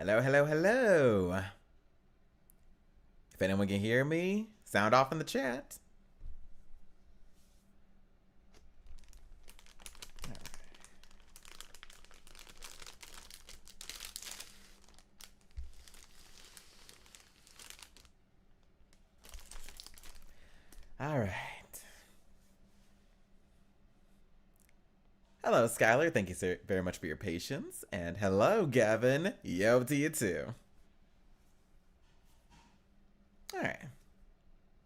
Hello, hello, hello. If anyone can hear me, sound off in the chat. All right. Hello, Skylar. Thank you so very much for your patience. And hello, Gavin. Yo to you too. All right.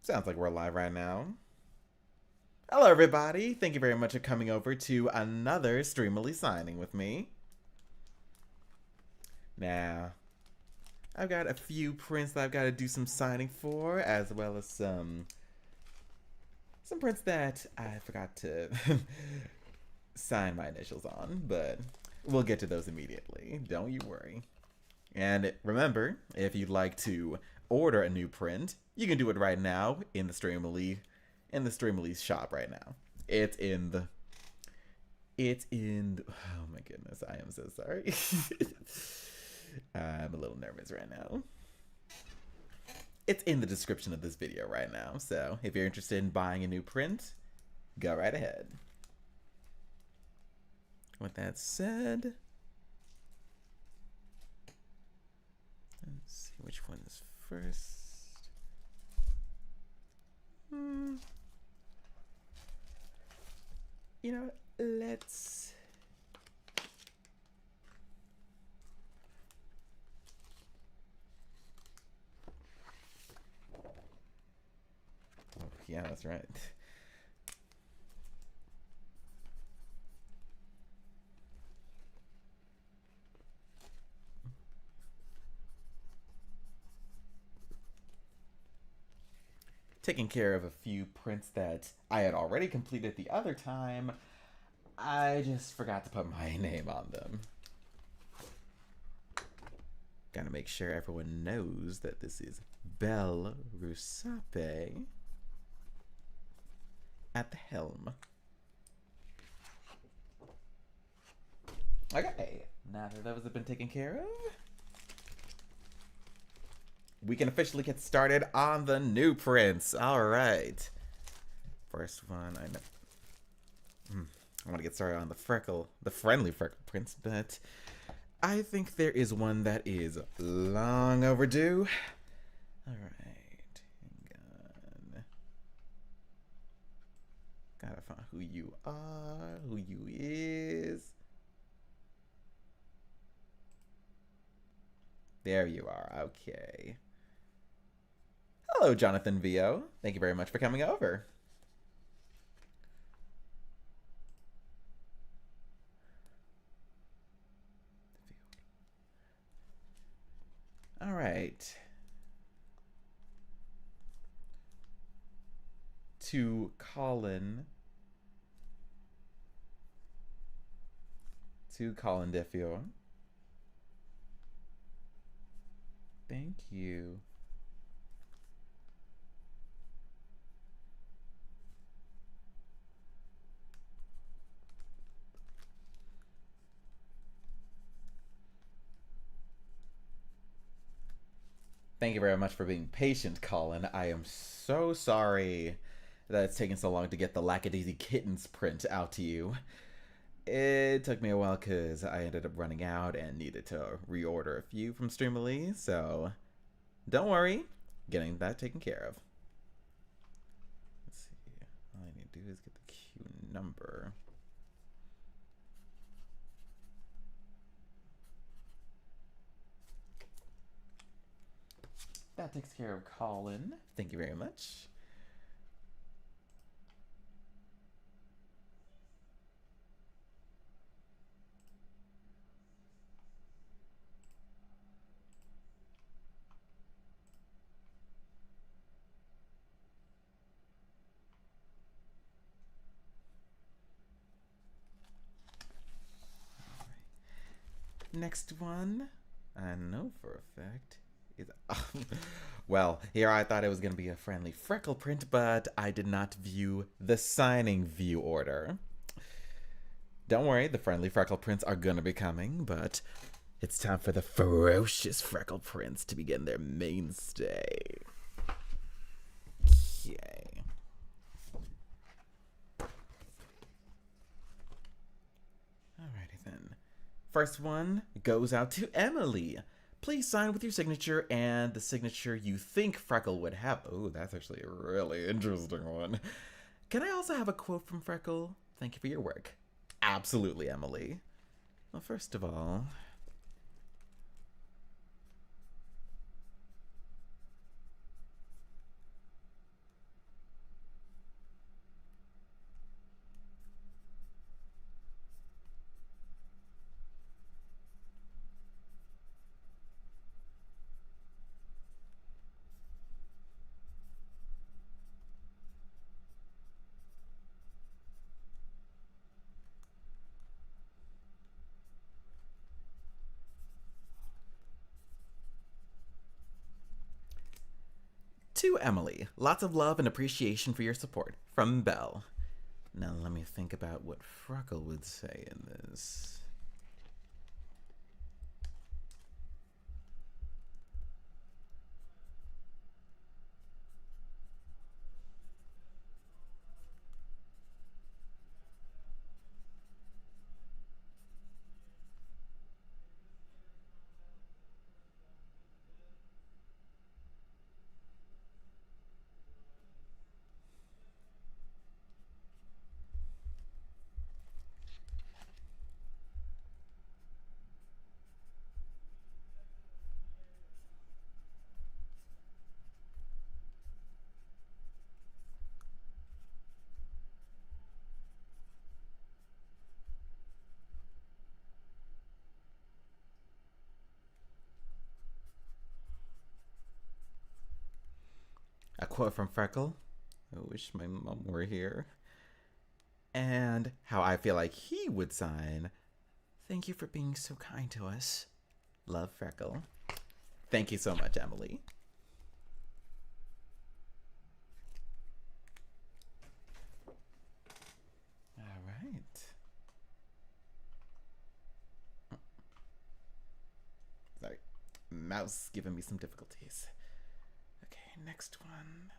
Sounds like we're live right now. Hello, everybody. Thank you very much for coming over to another Streamily signing with me. Now, I've got a few prints that I've got to do some signing for, as well as some prints that I forgot to sign my initials on, but we'll get to those immediately. Don't you worry. And remember, if you'd like to order a new print, you can do it right now in the Streamily shop right now. It's in oh my goodness, I am so sorry. I'm a little nervous right now. It's in the description of this video right now, so if you're interested in buying a new print, go right ahead. With that said, let's see which one's first. You know, let's... Oh, yeah, that's right. Taking care of a few prints that I had already completed the other time. I just forgot to put my name on them. Gotta make sure everyone knows that this is Rusape at the helm. Okay, now that those have been taken care of, we can officially get started on the new prints. All right. First one, I want to get started on the friendly freckle prints, but I think there is one that is long overdue. All right, hang on. Gotta find who you are, who you is. There you are. Okay. Hello, Jonathan VO. Thank you very much for coming over. All right. To Colin Defio. Thank you. Thank you very much for being patient, Colin. I am so sorry that it's taken so long to get the Lackdaisy Kittens print out to you. It took me a while because I ended up running out and needed to reorder a few from Streamily, so don't worry, getting that taken care of. Let's see, all I need to do is get the queue number. That takes care of Colin. Thank you very much. Next one, I know for a fact, is... well, here I thought it was going to be a friendly freckle print, but I did not view the signing view order. Don't worry, the friendly freckle prints are going to be coming, but It's time for the ferocious Freckle Prince to begin their mainstay. Okay. Alrighty then. First one goes out to Emily. Please sign with your signature and the signature you think Freckle would have. Oh, that's actually a really interesting one. Can I also have a quote from Freckle? Thank you for your work. Absolutely, Emily. Well, first of all, to Emily, lots of love and appreciation for your support. From Belle. Now let me think about what Freckle would say in this. A quote from Freckle. I wish my mom were here. And how I feel like he would sign. Thank you for being so kind to us. Love, Freckle. Thank you so much, Emily. All right. Sorry. Mouse giving me some difficulties. Okay, next one.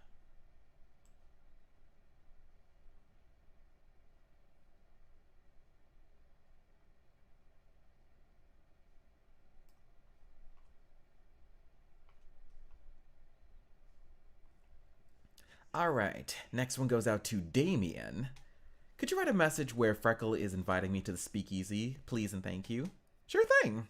All right, next one goes out to Damien. Could you write a message where Freckle is inviting me to the speakeasy, please and thank you? Sure thing.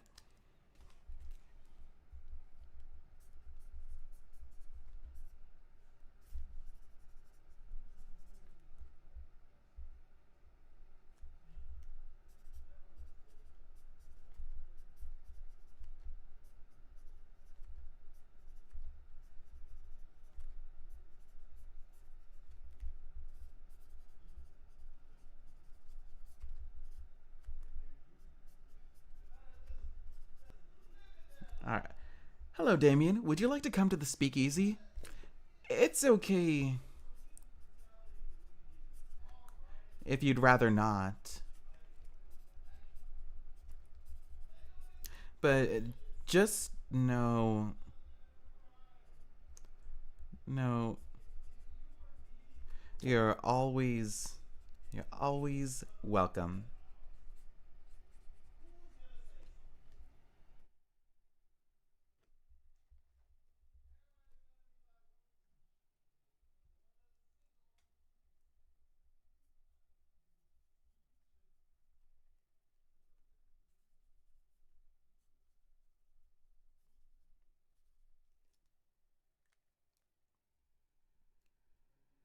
All right. Hello, Damien. Would you like to come to the speakeasy? It's okay if you'd rather not. But just know. No. You're always. You're always welcome.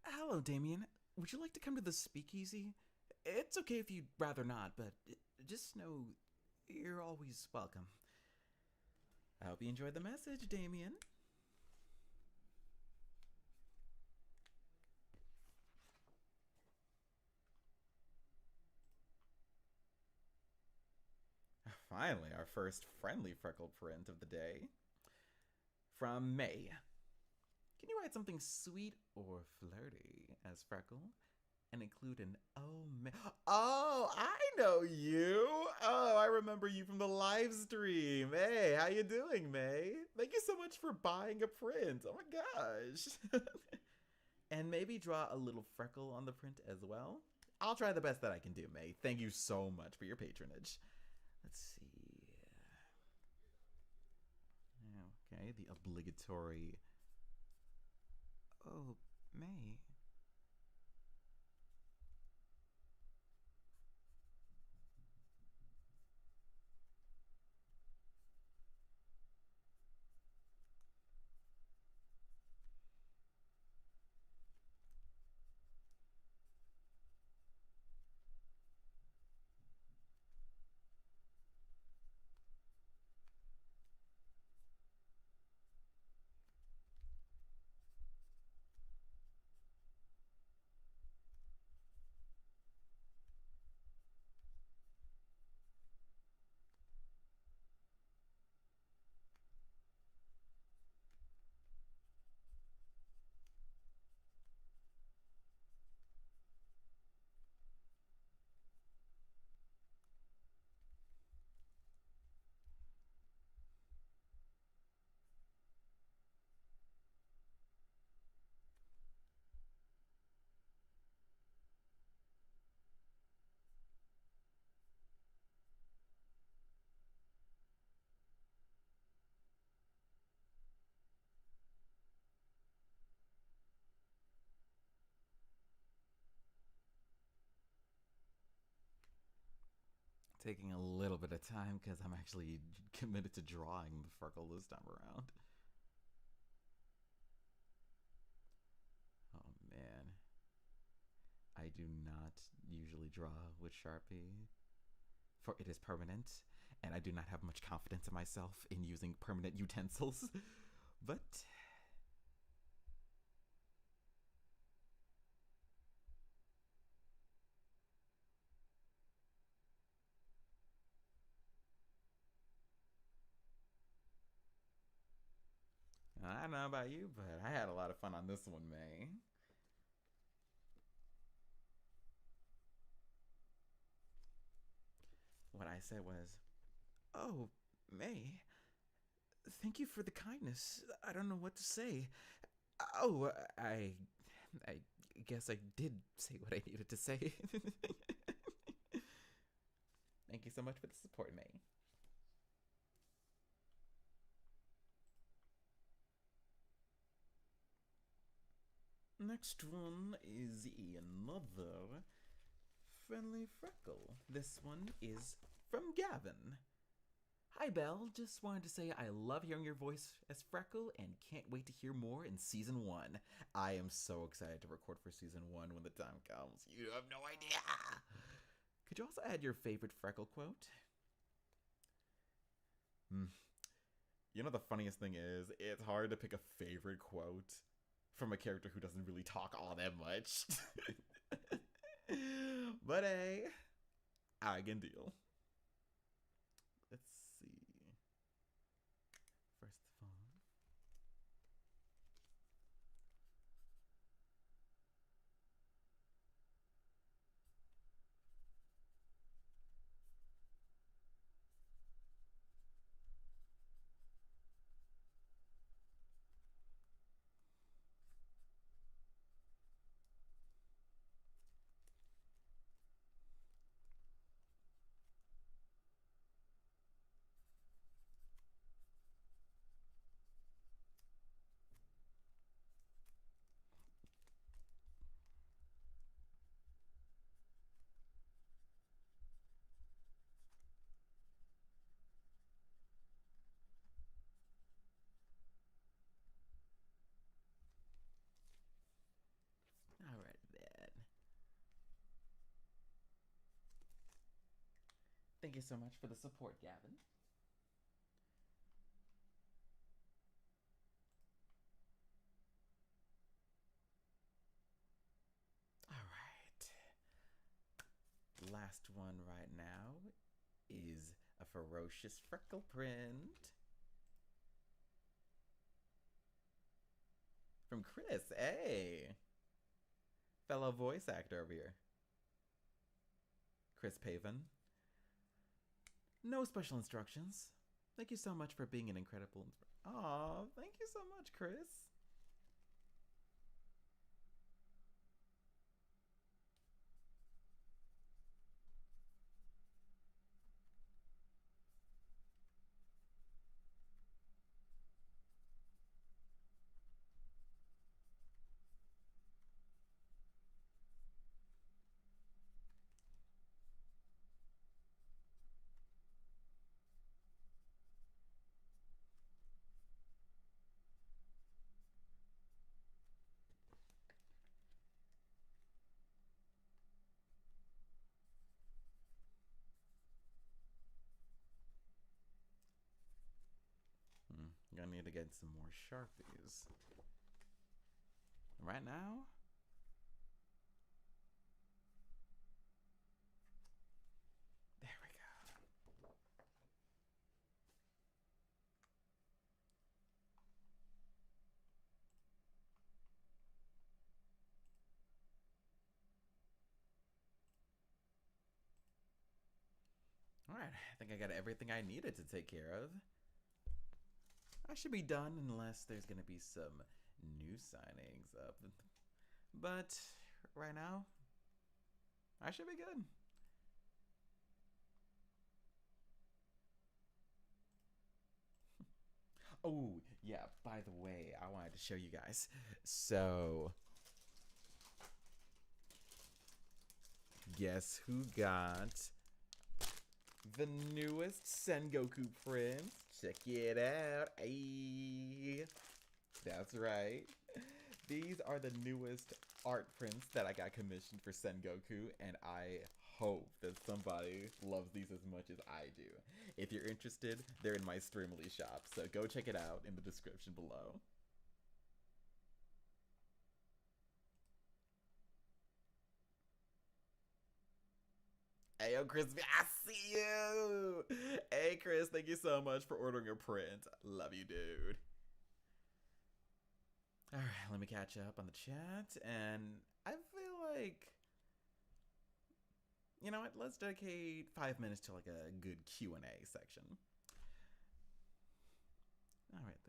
Hello, Damien. Would you like to come to the speakeasy? It's okay if you'd rather not, but just know you're always welcome. I hope you enjoyed the message, Damien. Finally, our first friendly Freckle print of the day. From May. Can you write something sweet or flirty as Freckle? and include an oh man. Oh, I know you. Oh, I remember you from the live stream. Hey, how you doing, May? Thank you so much for buying a print. Oh my gosh. And maybe draw a little freckle on the print as well. I'll try the best that I can do, May. Thank you so much for your patronage. Let's see. Okay, the obligatory. Oh, May. Taking a little bit of time because I'm actually committed to drawing the freckle this time around. Oh man. I do not usually draw with Sharpie, for it is permanent, and I do not have much confidence in myself in using permanent utensils. But I don't know about you, but I had a lot of fun on this one, May. What I said was, "Oh, May, thank you for the kindness. I don't know what to say. Oh, I guess I did say what I needed to say." Thank you so much for the support, May. Next one is another friendly freckle. This one is from Gavin. Hi, Belle. Just wanted to say I love hearing your voice as Freckle and can't wait to hear more in season 1. I am so excited to record for season 1 when the time comes. You have no idea. Could you also add your favorite Freckle quote? You know, the funniest thing is, it's hard to pick a favorite quote from a character who doesn't really talk all that much. But hey, I can deal. Let's see. First of all, alright then. Thank you so much for the support, Gavin. Alright. Last one right now is a ferocious freckle print. From Chris, hey! fellow voice actor over here, Chris Paven. No special instructions. Thank you so much for being an incredible. Aw, thank you so much, Chris. Gonna need to get some more Sharpies. Right now? There we go. Alright, I think I got everything I needed to take care of. I should be done unless there's gonna be some new signings up. But right now, I should be good. Oh, yeah, by the way, I wanted to show you guys. So, guess who got the newest Sengoku print? Check it out. Ay. That's right. These are the newest art prints that I got commissioned for Sengoku, and I hope that somebody loves these as much as I do. If you're interested, they're in my Streamily shop, so go check it out in the description below. Hey, yo, Crispy, I see you! Hey, Chris, thank you so much for ordering a print. Love you, dude. Alright, let me catch up on the chat, and I feel like... You know what, let's dedicate 5 minutes to like a good Q&A section. Alright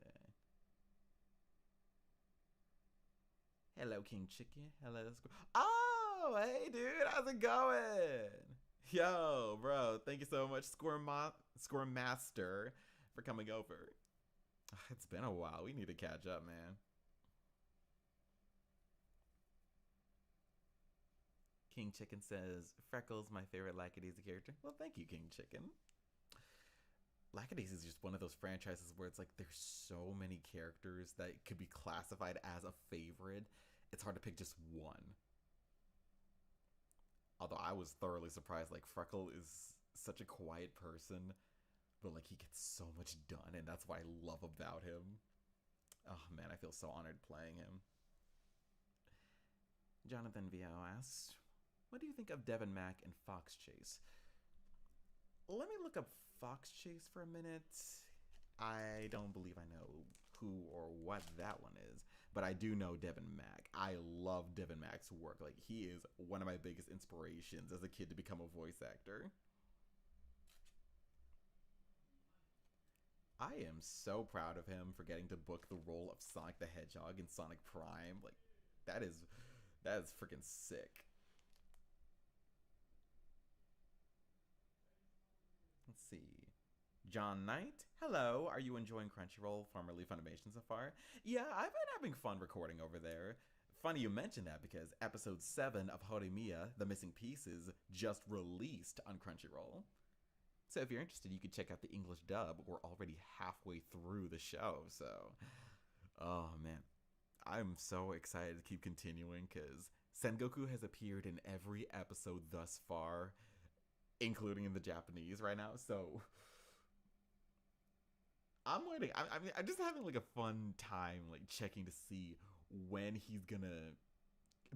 then. Hello, King Chicken. Hello, oh, hey, dude, how's it going? Yo, bro, thank you so much, Score Master, for coming over. It's been a while. We need to catch up, man. King Chicken says, Freckles, my favorite Lackdaisy character. Well, thank you, King Chicken. Lackdaisy is just one of those franchises where it's like there's so many characters that could be classified as a favorite. It's hard to pick just one. Although I was thoroughly surprised, like, Freckle is such a quiet person, but like he gets so much done, and that's what I love about him. Oh man, I feel so honored playing him. Jonathan VO asks, what do you think of Devin Mack and Fox Chase? Let me look up Fox Chase for a minute. I don't believe I know who or what that one is, but I do know Devin Mack. I love Devin Mack's work. Like, he is one of my biggest inspirations as a kid to become a voice actor. I am so proud of him for getting to book the role of Sonic the Hedgehog in Sonic Prime. Like, that is freaking sick. Let's see. John Knight, hello. Are you enjoying Crunchyroll, formerly Funimation, so far? Yeah, I've been having fun recording over there. Funny you mentioned that because episode 7 of Horimiya, The Missing Pieces, just released on Crunchyroll. So if you're interested, you could check out the English dub. We're already halfway through the show, so... Oh, man. I'm so excited to keep continuing because Sengoku has appeared in every episode thus far, including in the Japanese right now, so... I'm waiting. I'm just having like a fun time, like checking to see when he's gonna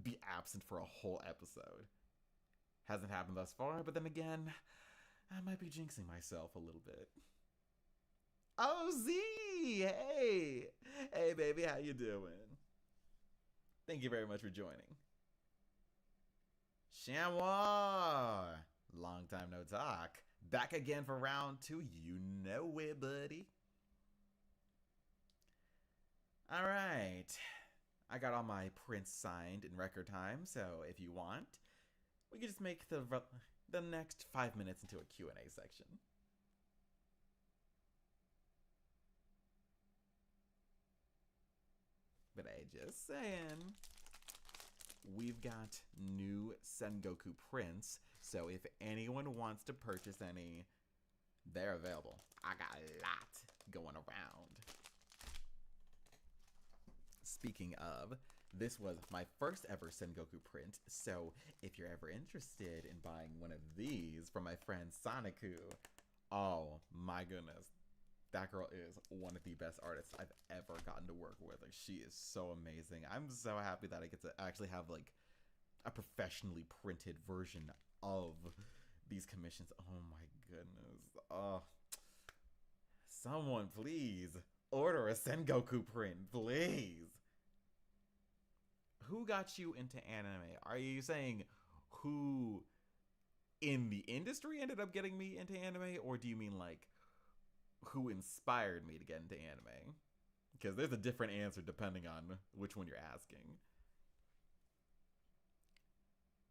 be absent for a whole episode. Hasn't happened thus far, but then again, I might be jinxing myself a little bit. Oh, Z! Hey! Hey, baby, how you doing? Thank you very much for joining. Chamois! Long time no talk. Back again for round two. You know it, buddy. Alright. I got all my prints signed in record time, so if you want, we can just make the next 5 minutes into a Q&A section. But hey, just saying. We've got new Sengoku prints, so if anyone wants to purchase any, they're available. I got a lot going around. Speaking of, this was my first ever Sengoku print, so if you're ever interested in buying one of these from my friend Soniku, oh my goodness, that girl is one of the best artists I've ever gotten to work with. Like, she is so amazing. I'm so happy that I get to actually have like a professionally printed version of these commissions. Oh my goodness. Oh, someone please order a Sengoku print, please. Who got you into anime? Are you saying who in the industry ended up getting me into anime, or do you mean like who inspired me to get into anime? Because there's a different answer depending on which one you're asking.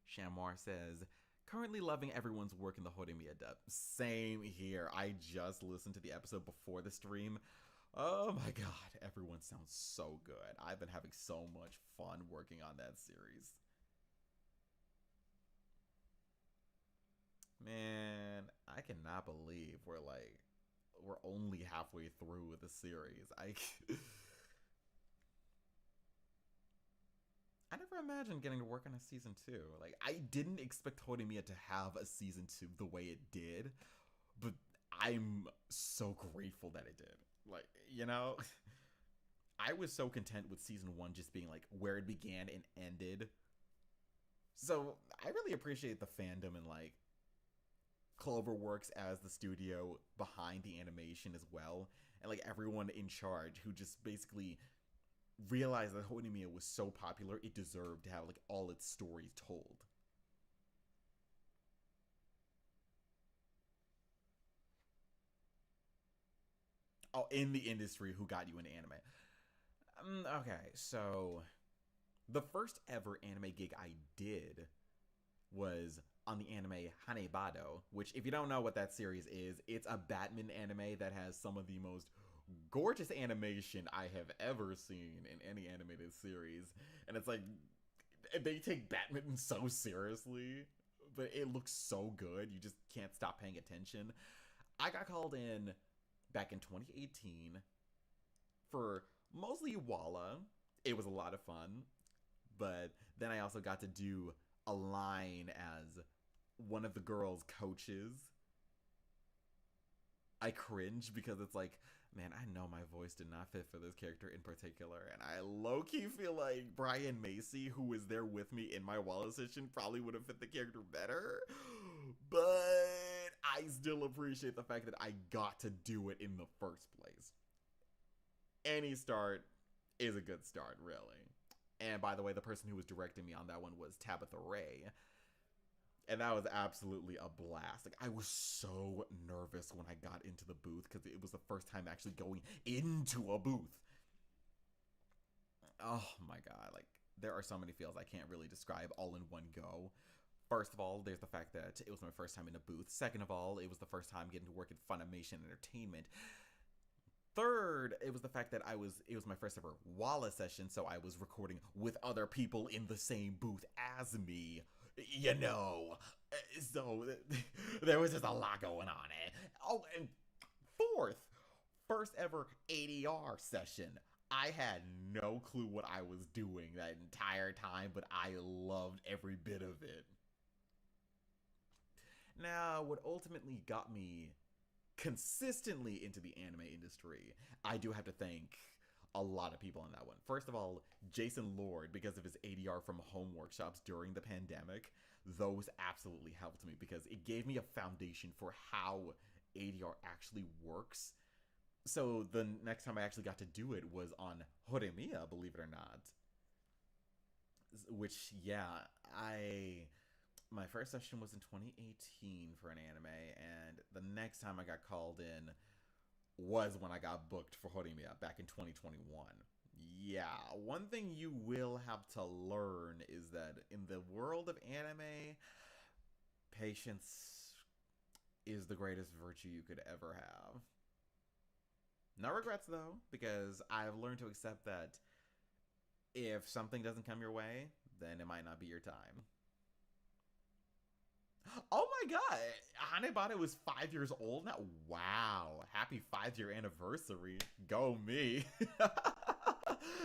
Shamwar says, currently loving everyone's work in the Horimiya dub. Same here. I just listened to the episode before the stream. Oh my god, everyone sounds so good. I've been having so much fun working on that series. Man, I cannot believe we're only halfway through the series. I never imagined getting to work on a season 2. Like, I didn't expect Horimiya to have a season 2 the way it did, but I'm so grateful that it did. Like, you know, I was so content with season 1 just being like where it began and ended. So I really appreciate the fandom and like Cloverworks as the studio behind the animation as well, and like everyone in charge who just basically realized that Horimiya was so popular it deserved to have like all its stories told. Oh, in the industry who got you into anime. Okay, so the first ever anime gig I did was on the anime Hanebado, which, if you don't know what that series is, it's a Batman anime that has some of the most gorgeous animation I have ever seen in any animated series. And it's like, they take Batman so seriously, but it looks so good, you just can't stop paying attention. I got called in back in 2018 for mostly Walla. It was a lot of fun, but then I also got to do a line as one of the girls' coaches. I cringe because it's like, man, I know my voice did not fit for this character in particular, and I low-key feel like Brian Macy, who was there with me in my Walla session, probably would have fit the character better, but I still appreciate the fact that I got to do it in the first place. Any start is a good start, really. And by the way, the person who was directing me on that one was Tabitha Ray. And that was absolutely a blast. Like, I was so nervous when I got into the booth because it was the first time actually going into a booth. Oh my god, like, there are so many feels I can't really describe all in one go. First of all, there's the fact that it was my first time in a booth. Second of all, it was the first time getting to work at Funimation Entertainment. Third, it was the fact that it was my first ever Walla session, so I was recording with other people in the same booth as me. You know. So there was just a lot going on. Oh, and fourth, first ever ADR session. I had no clue what I was doing that entire time, but I loved every bit of it. Now, what ultimately got me consistently into the anime industry, I do have to thank a lot of people on that one. First of all, Jason Lord, because of his ADR from home workshops during the pandemic, those absolutely helped me because it gave me a foundation for how ADR actually works. So the next time I actually got to do it was on Horimiya, believe it or not. Which, yeah, My first session was in 2018 for an anime, and the next time I got called in was when I got booked for Horimiya back in 2021. Yeah, one thing you will have to learn is that in the world of anime, patience is the greatest virtue you could ever have. No regrets though, because I've learned to accept that if something doesn't come your way, then it might not be your time. Oh my god! Hanebata was 5 years old now? Wow. Happy 5 year anniversary. Go me.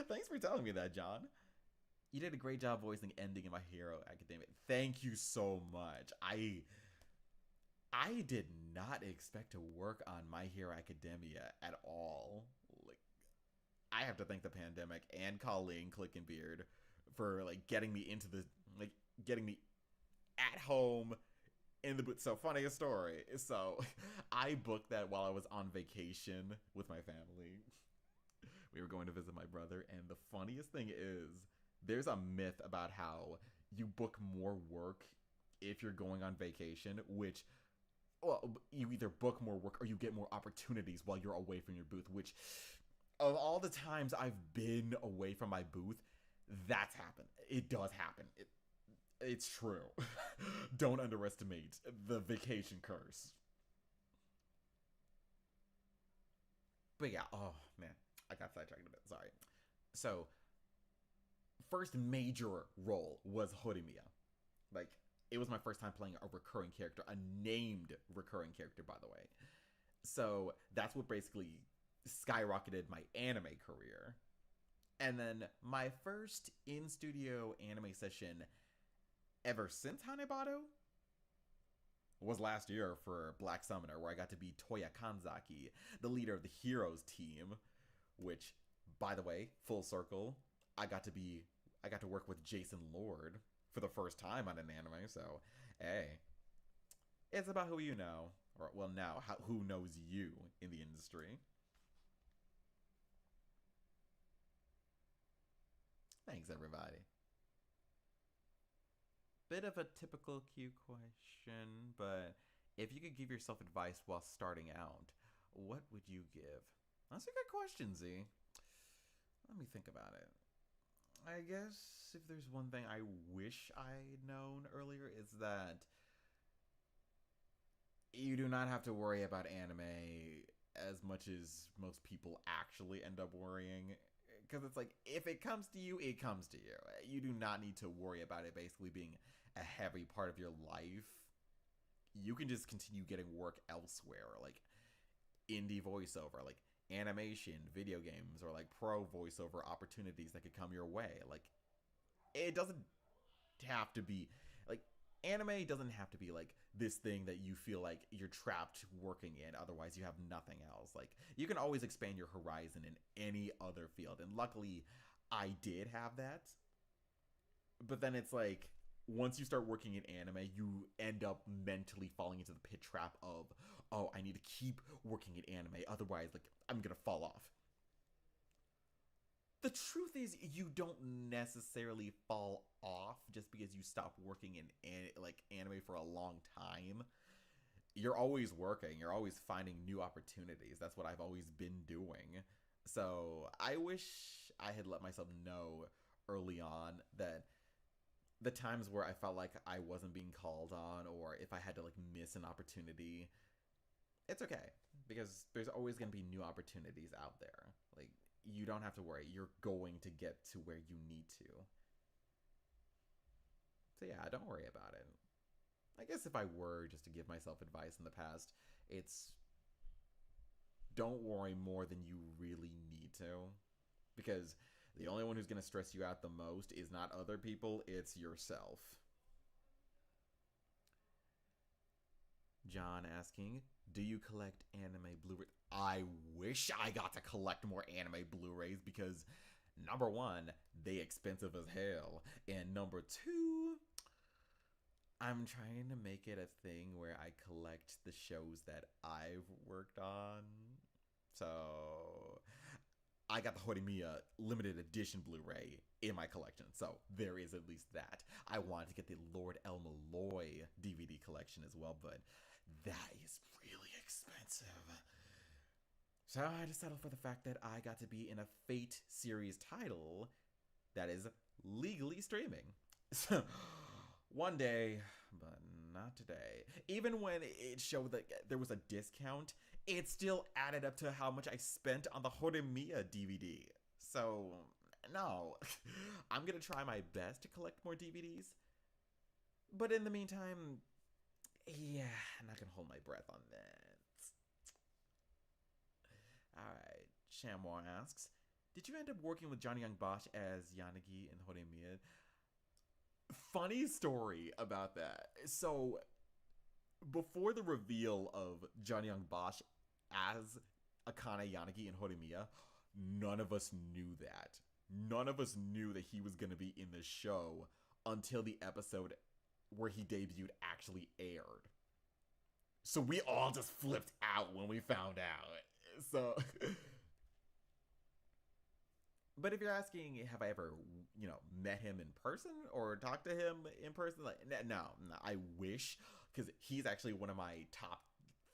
Thanks for telling me that, John. You did a great job voicing ending in My Hero Academia. Thank you so much. I did not expect to work on My Hero Academia at all. Like, I have to thank the pandemic and Colleen Clickenbeard for like getting me into the getting me at home in the booth. So funny story. So I booked that while I was on vacation with my family. We were going to visit my brother, and the funniest thing is there's a myth about how you book more work if you're going on vacation, which well, you either book more work or you get more opportunities while you're away from your booth, which of all the times I've been away from my booth, that's happened. It does happen. It's true. Don't underestimate the vacation curse. But yeah, oh man, I got sidetracked a bit. Sorry. So, first major role was Horimiya. Like, it was my first time playing a recurring character, a named recurring character, by the way. So, that's what basically skyrocketed my anime career. And then my first in studio anime session ever since Hanebado was last year for Black Summoner, where I got to be Toya Kanzaki, the leader of the Heroes team, which, by the way, full circle, I got to work with Jason Lord for the first time on an anime, so hey. It's about who you know. Or well now, who knows you in the industry. Thanks everybody. Bit of a typical Q question, but if you could give yourself advice while starting out, what would you give? That's a good question, Z. Let me think about it. I guess if there's one thing I wish I'd known earlier is that you do not have to worry about anime as much as most people actually end up worrying. Because it's like, if it comes to you, it comes to you. You do not need to worry about it basically being a heavy part of your life. You can just continue getting work elsewhere, like indie voiceover, like animation, video games, or like pro voiceover opportunities that could come your way. Like, it doesn't have to be like anime doesn't have to be like this thing that you feel like you're trapped working in, otherwise you have nothing else. Like, you can always expand your horizon in any other field, and luckily I did have that. But then it's like, once you start working in anime, you end up mentally falling into the pit trap of, oh, I need to keep working in anime, otherwise like I'm gonna fall off. The truth is, you don't necessarily fall off just because you stop working in like anime for a long time. You're always working. You're always finding new opportunities. That's what I've always been doing. So I wish I had let myself know early on that the times where I felt like I wasn't being called on, or if I had to like miss an opportunity, it's okay, because there's always going to be new opportunities out there. Like, you don't have to worry. You're going to get to where you need to. So yeah, don't worry about it. I guess if I were just to give myself advice in the past, it's don't worry more than you really need to. Because the only one who's going to stress you out the most is not other people, it's yourself. John asking, do you collect anime Blu-ray? I wish I got to collect more anime Blu-rays, because number one, they expensive as hell. And number two, I'm trying to make it a thing where I collect the shows that I've worked on. So I got the Horimiya limited edition Blu-ray in my collection, so there is at least that. I wanted to get the Lord El Malloy DVD collection as well, but that is really expensive. So I just settled for the fact that I got to be in a Fate series title that is legally streaming. So one day, but not today. Even when it showed that there was a discount, it still added up to how much I spent on the Horimiya DVD. So, no. I'm gonna try my best to collect more DVDs. But in the meantime, yeah, I'm not gonna hold my breath on that. Alright, Chamois asks, did you end up working with Johnny Young Bosch as Yanagi in Horimiya? Funny story about that. So, before the reveal of Johnny Young Bosch as Akane Yanagi in Horimiya, none of us knew that. None of us knew that he was going to be in the show until the episode where he debuted actually aired. So we all just flipped out when we found out. So... But if you're asking, have I ever, met him in person or talked to him in person? Like, no, I wish, because he's actually one of my top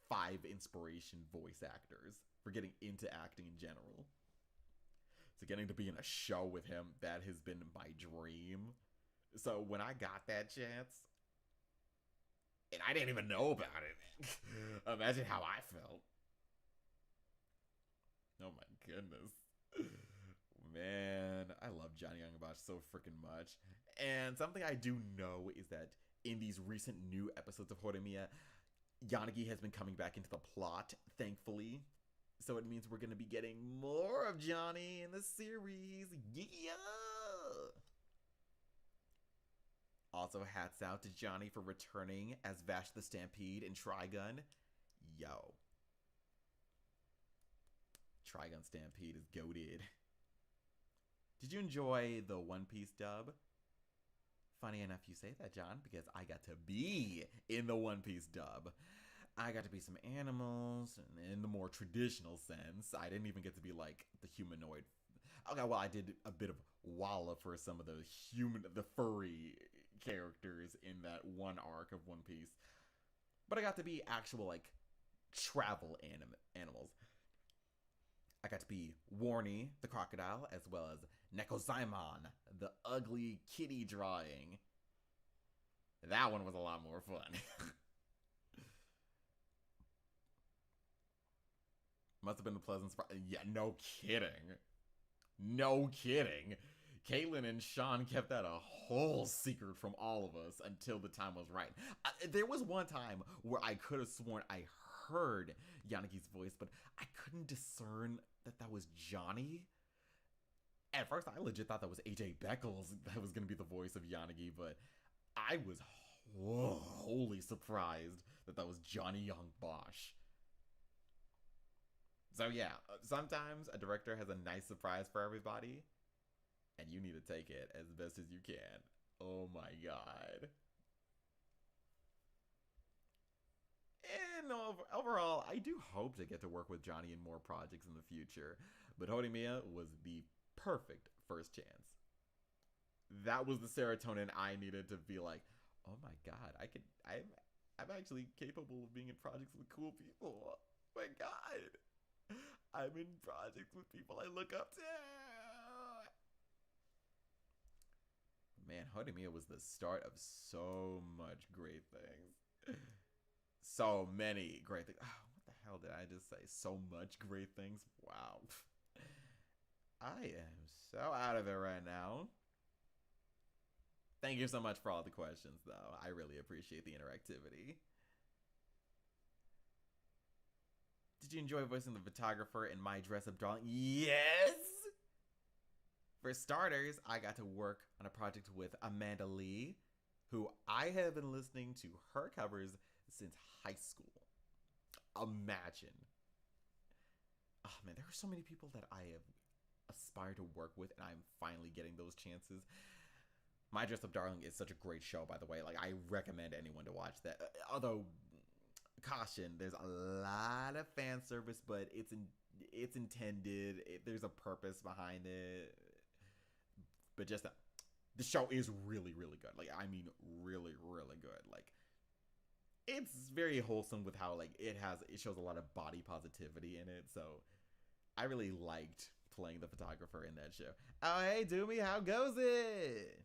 5 inspiration voice actors for getting into acting in general. So getting to be in a show with him, that has been my dream. So when I got that chance, and I didn't even know about it, imagine how I felt. Oh my goodness. Man, I love Johnny Young Bosch so freaking much. And something I do know is that in these recent new episodes of Horimiya, Yanagi has been coming back into the plot, thankfully. So it means we're going to be getting more of Johnny in the series. Yeah! Also, hats out to Johnny for returning as Vash the Stampede in Trigun. Yo. Trigun Stampede is goated. Did you enjoy the One Piece dub? Funny enough you say that, John, because I got to be in the One Piece dub. I got to be some animals in the more traditional sense. I didn't even get to be like the humanoid. Okay, well, I did a bit of Walla for some of the furry characters in that one arc of One Piece. But I got to be actual, like, travel animals. I got to be Warney, the crocodile, as well as Nekozaimon, the ugly kitty drawing. That one was a lot more fun. Must have been a pleasant surprise. Yeah, no kidding. No kidding. Caitlin and Sean kept that a whole secret from all of us until the time was right. There was one time where I could have sworn I heard Yanagi's voice, but I couldn't discern that was Johnny. At first, I legit thought that was AJ Beckles that was going to be the voice of Yanagi, but I was wholly surprised that was Johnny Young Bosch. So yeah, sometimes a director has a nice surprise for everybody, and you need to take it as best as you can. Oh my god. And overall, I do hope to get to work with Johnny in more projects in the future, but Horimiya was the perfect first chance. That was the serotonin I needed to be like, oh my god, I'm actually capable of being in projects with cool people. Oh my god. I'm in projects with people I look up to. Man, Horimiya was the start of so much great things. So many great things. Oh, what the hell did I just say? So much great things? Wow. I am so out of it right now. Thank you so much for all the questions, though. I really appreciate the interactivity. Did you enjoy voicing the photographer in My Dress Up Darling? Yes! For starters, I got to work on a project with Amanda Lee, who I have been listening to her covers since high school. Imagine. Oh man, there are so many people that I have aspired to work with, and I'm finally getting those chances. My Dress Up Darling is such a great show, by the way. Like, I recommend anyone to watch that. Although, caution, there's a lot of fan service, but it's intended. There's a purpose behind it. But just the show is really, really good. Like, I mean, really, really good. Like, it's very wholesome with how like it shows a lot of body positivity in it. So I really liked playing the photographer in that show. Oh, hey, Doomy, how goes it?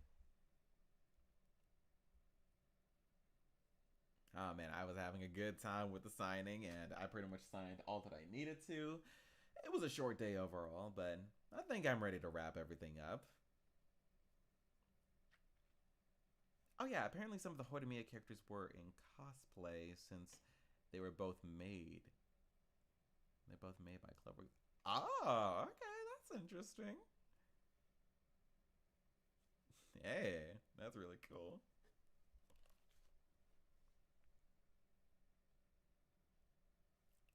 Oh man, I was having a good time with the signing, and I pretty much signed all that I needed to. It was a short day overall, but I think I'm ready to wrap everything up. Oh yeah, apparently some of the Horimiya characters were in cosplay since they were both made. They're both made by Clover. Oh, okay, that's interesting. Hey, that's really cool.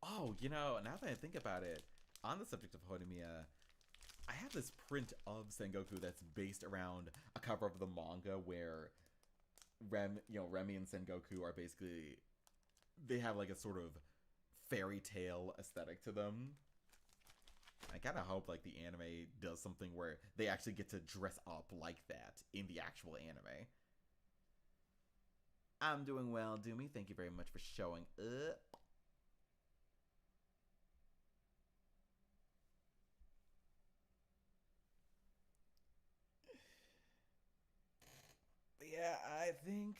Oh, now that I think about it, on the subject of Horimiya, I have this print of Sengoku that's based around a cover of the manga where Remy and Sengoku are basically, they have like a sort of fairy tale aesthetic to them. I kind of hope like the anime does something where they actually get to dress up like that in the actual anime. I'm doing well, Doomy. Thank you very much for showing up. Yeah, I think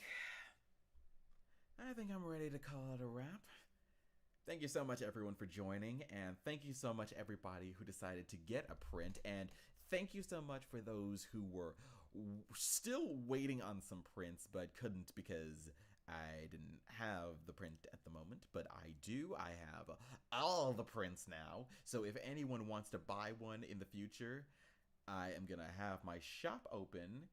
I'm ready to call it a wrap. Thank you so much, everyone, for joining, and thank you so much, everybody who decided to get a print, and thank you so much for those who were still waiting on some prints but couldn't because I didn't have the print at the moment, but I do. I have all the prints now, so if anyone wants to buy one in the future, I am gonna have my shop open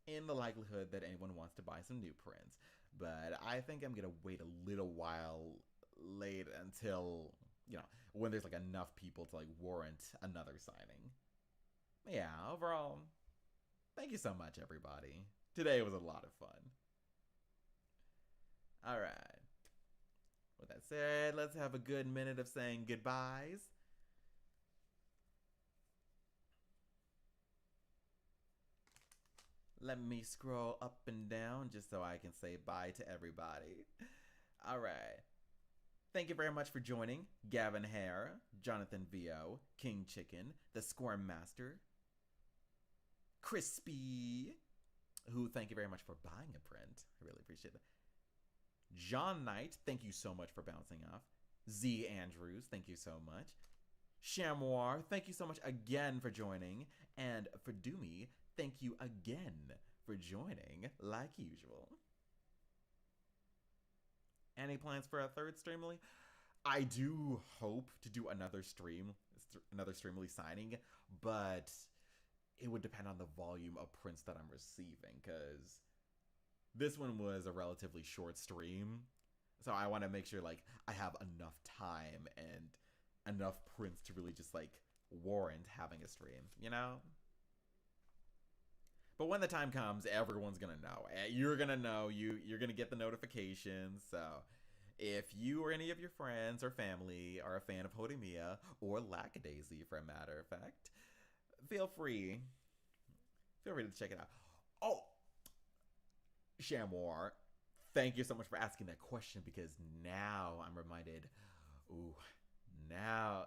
in the likelihood that anyone wants to buy some new prints. But I think I'm gonna wait a little while late until when there's like enough people to like warrant another signing. Yeah, overall, thank you so much, everybody. Today was a lot of fun. All right. With that said, let's have a good minute of saying goodbyes. Let me scroll up and down just so I can say bye to everybody. All right. Thank you very much for joining Gavin Hare, Jonathan Vio, King Chicken, the Squirm Master, Crispy, who thank you very much for buying a print. I really appreciate it. John Knight, thank you so much for bouncing off. Z Andrews, thank you so much. Chamois, thank you so much again for joining. And for Doomy, thank you again for joining, like usual. Any plans for a third Streamily? I do hope to do another Streamily signing, but it would depend on the volume of prints that I'm receiving, because this one was a relatively short stream, so I want to make sure like I have enough time and enough prints to really just like warrant having a stream, But when the time comes, everyone's gonna know. You're gonna know. You're gonna get the notifications. So if you or any of your friends or family are a fan of Horimiya or Lackdaisy, for a matter of fact, feel free to check it out. Oh, Chamois, thank you so much for asking that question, because now I'm reminded. Ooh, now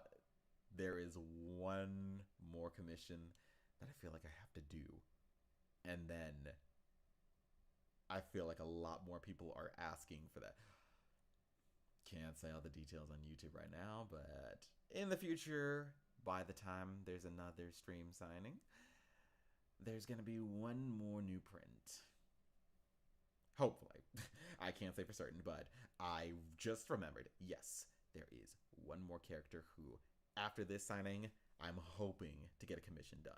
there is one more commission that I feel like I have to do. And then I feel like a lot more people are asking for that. Can't say all the details on YouTube right now, but in the future, by the time there's another stream signing, there's going to be one more new print. Hopefully. I can't say for certain, but I just remembered, yes, there is one more character who, after this signing, I'm hoping to get a commission done.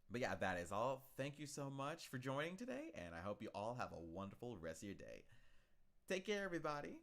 But yeah, that is all. Thank you so much for joining today, and I hope you all have a wonderful rest of your day. Take care, everybody.